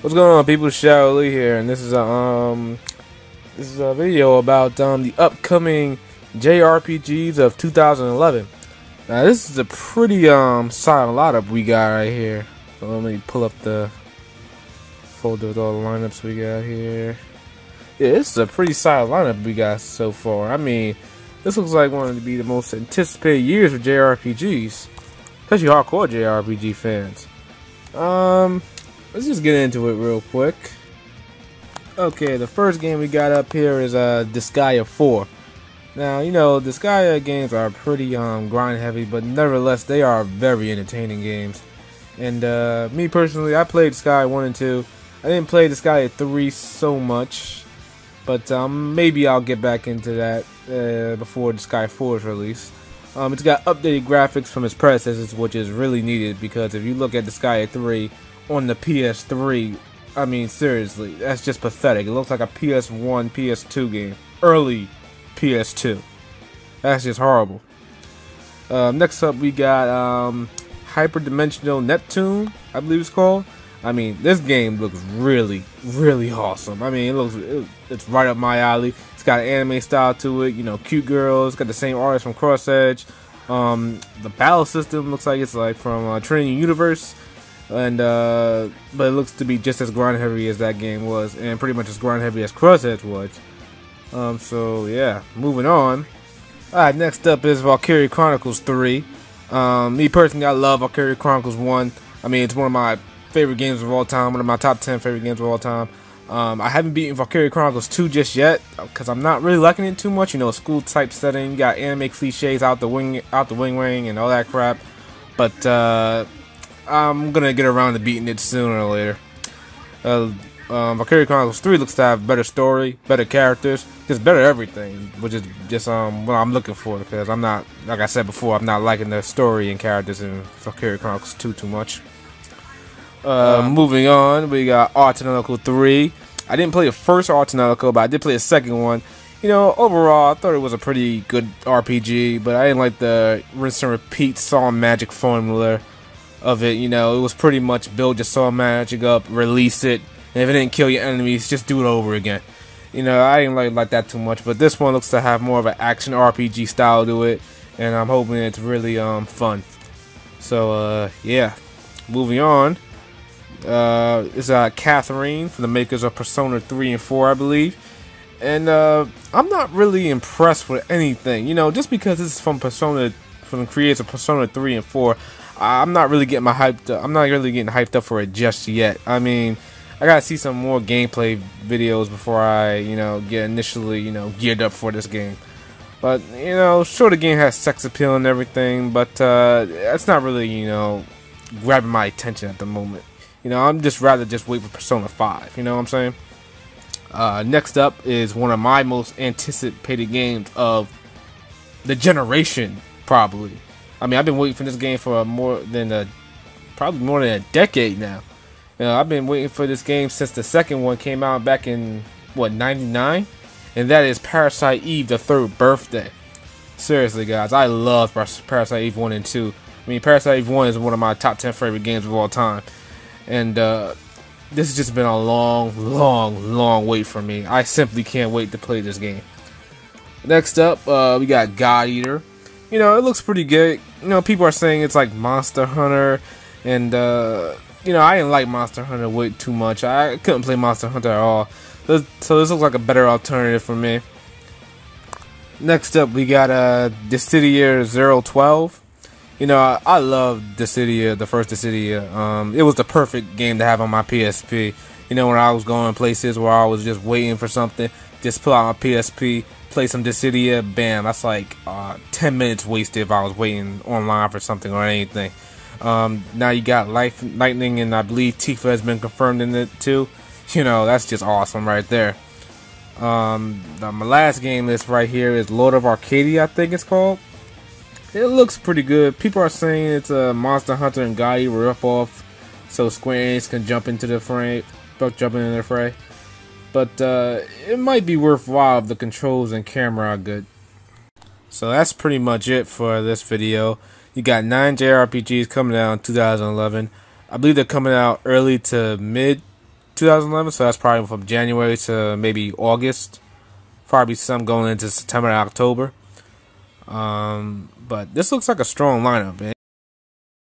What's going on, people? Shadow Lee here, and this is a video about the upcoming JRPGs of 2011. Now, this is a pretty solid lineup we got right here. So let me pull up the folder with all the lineups we got here. Yeah, this is a pretty solid lineup we got so far. I mean, this looks like one of the most anticipated years for JRPGs, especially hardcore JRPG fans. Let's just get into it real quick. Okay, the first game we got up here is Disgaea 4. Now, you know, Disgaea games are pretty grind heavy, but nevertheless they are very entertaining games. And me personally, I played Disgaea 1 and 2. I didn't play Disgaea 3 so much, but maybe I'll get back into that before Disgaea 4 is released. It's got updated graphics from its predecessors, which is really needed, because if you look at Disgaea 3 on the PS3, I mean, seriously, that's just pathetic. It looks like a PS1, PS2 game. Early PS2. That's just horrible. Next up, we got Hyperdimensional Neptune, I believe it's called. I mean, this game looks really, really awesome. I mean, it's right up my alley. It's got an anime style to it, you know, cute girls. It's got the same artist from Cross Edge. The battle system looks like it's like from Trinity Universe. And but it looks to be just as grind heavy as that game was, and pretty much as grind heavy as Cross Edge was. So yeah, moving on. Alright, next up is Valkyria Chronicles 3. Me personally, I love Valkyria Chronicles 1. I mean, it's one of my favorite games of all time, one of my top 10 favorite games of all time. I haven't beaten Valkyria Chronicles 2 just yet, because I'm not really liking it too much. You know, school type setting, you got anime cliches out the wing, and all that crap. But I'm gonna get around to beating it sooner or later. Valkyria Chronicles 3 looks to have better story, better characters, just better everything, which is just what I'm looking for, because I'm not, like I said before, I'm not liking the story and characters in Valkyria Chronicles 2 too much. Moving on, we got Untitled 3. I didn't play the first Untitled, but I did play the second one. You know, overall, I thought it was a pretty good RPG, but I didn't like the rinse and repeat Saw Magic formula of it. You know, it was pretty much build your Saw Magic up, release it, and if it didn't kill your enemies, just do it over again. You know, I didn't like that too much, but this one looks to have more of an action RPG style to it, and I'm hoping it's really fun. So yeah, moving on. It's Catherine from the makers of Persona 3 and 4, I believe. And I'm not really impressed with anything. You know, just because this is from the creators of Persona 3 and 4, I'm not really getting hyped up for it just yet. I mean, I gotta see some more gameplay videos before I, you know, get initially, you know, geared up for this game. But, you know, sure, the game has sex appeal and everything, but it's not really, you know, grabbing my attention at the moment. You know, I'm just rather just wait for Persona 5. You know what I'm saying? Next up is one of my most anticipated games of the generation, probably. I mean, I've been waiting for this game for probably more than a decade now. You know, I've been waiting for this game since the second one came out back in, what, 99? And that is Parasite Eve, the third birthday. Seriously, guys, I love Parasite Eve 1 and 2. I mean, Parasite Eve 1 is one of my top 10 favorite games of all time. And this has just been a long wait for me. I simply can't wait to play this game. Next up, we got God Eater. You know, it looks pretty good. You know, people are saying it's like Monster Hunter, and you know, I didn't like Monster Hunter way too much. I couldn't play Monster Hunter at all. So this looks like a better alternative for me. Next up, we got Historia 012. You know, I love Dissidia, the first Dissidia. It was the perfect game to have on my PSP. You know, when I was going places where I was just waiting for something, just pull out my PSP, play some Dissidia, bam. That's like 10 minutes wasted if I was waiting online for something or anything. Now you got Lightning, and I believe Tifa has been confirmed in it too. You know, that's just awesome right there. My last game list right here is Lord of Arcadia, I think it's called. It looks pretty good. People are saying it's a Monster Hunter and God Eater ripoff, so Square Enix can jump into the fray. But it might be worthwhile if the controls and camera are good. So that's pretty much it for this video. You got 9 JRPGs coming out in 2011. I believe they're coming out early to mid 2011, so that's probably from January to maybe August. Probably some going into September and October. But this looks like a strong lineup, man.